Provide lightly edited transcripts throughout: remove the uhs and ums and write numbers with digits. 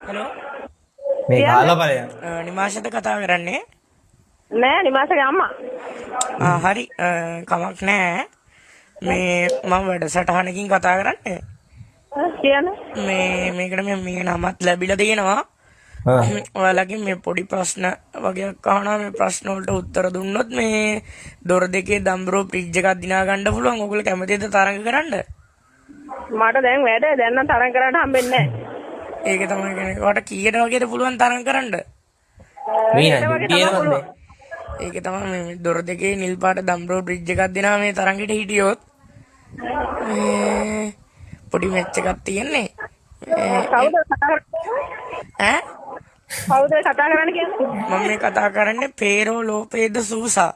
Hello මේ ගාලා බලයන්. නිමාශත කතා කරන්නේ නෑ නිමාසගේ අම්මා. හරි කමක් නෑ මේ මම වැඩසටහනකින් කතා කරන්නේ කියන්න. මේකට මේ නමත් ලැබිලා තියෙනවා. ඔයාලකින් මේ පොඩි ප්‍රශ්න වගේක් අහනවා. මේ ප්‍රශ්න වලට උත්තර දුන්නොත් මේ දොර දෙකේ දම්බරෝ ෆ්‍රිජ් එකක් දිනා ගන්න පුළුවන්. ඔයගොල්ලෝ කැමතිද තරඟ කරන්න? මට දැන් වැඩ දැන් නම් තරම් කරන්න හම්බෙන්නේ නෑ. ඒක තමයි කියන්නේ. ඔයාලට කීයට වගේද පුළුවන් තරඟ කරන්න? මේ නේද? ඒක තමයි මේ දොර දෙකේ නිල් පාට දම්බරෝ ෆ්‍රිජ් එකක් දිනා මේ තරඟෙට හිටියොත් මේ පොඩි මැච් එකක් තියෙන්නේ. කවුද කතා කරන්නේ? ඈ කවුද කතා කරන්නේ කියන්නේ? මම මේ කතා කරන්නේ පේරෝ ලෝපේද සූසා.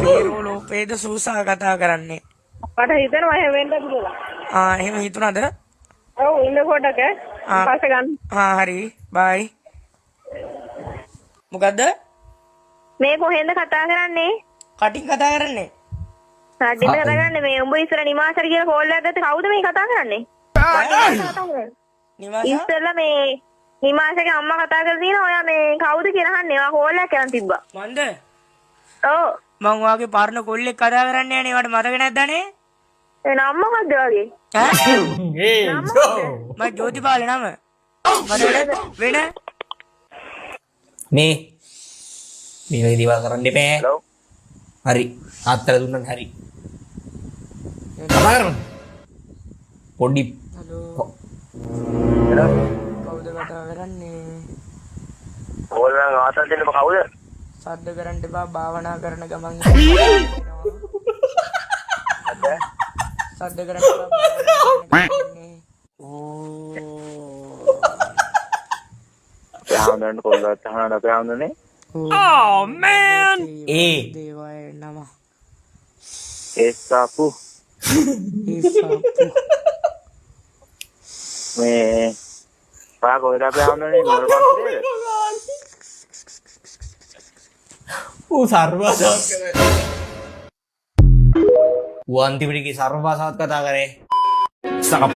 පේරෝ ලෝපේද සූසා කතා කරන්නේ. මට හිතෙනවා එහෙම වෙන්න කියලා. එහෙම හිතුණාද? ඔව් ඉන්න කොටක පස්සේ ගන්න. හරි බයි. මොකද්ද? මේ කොහෙන්ද කතා කරන්නේ? කටින් කතා කරන්නේ. කටින්ද කතා කරන්නේ මේ උඹ ඉස්සර නිමාසර කියලා කෝල් එකක් ගත්තේ කවුද මේ කතා කරන්නේ? නිවාස ඉස්සෙල්ලා මේ නිමාසගේ අම්මා කතා කරලා තියෙනවා. ඔයා මේ කවුද කියලා අහන්නේ. ඔයා කෝල් එකක් කරන් තිබ්බා. මන්ද? ඔව්. මං වාගේ පරණ කොල්ලෙක් කතා කරන්නේ යන්නේ. ඒවට මතක නැද්දනේ? ඒ නම මොකද්ද වගේ? ඒ මම ජෝතිපාල නම. මට වෙන මේ වගේ දේවල් කරන්න එපා. හරි. ආත්තර දුන්නත් හරි. කතා කරමු. පොඩි කවුද කතා කරන්නේ? ඕලෙන් ආතල් දෙන්න කවුද? සද්ද කරන්න එපා. භාවනා කරන ගමන් සද්ද කරන්න එපා. ආවඳන්න කොල්ලත් අහන්න අපේ ආවඳනේ. Oh man! ඒ දේවය නම. ඒස්සාපු මේ පා කොහෙද අපේ ආවඳනේ නෝරපන්තේ. ඌ සර්වසාත් කරේ. ඌ අන්තිමට කී සර්වසාත් කතා කරේ.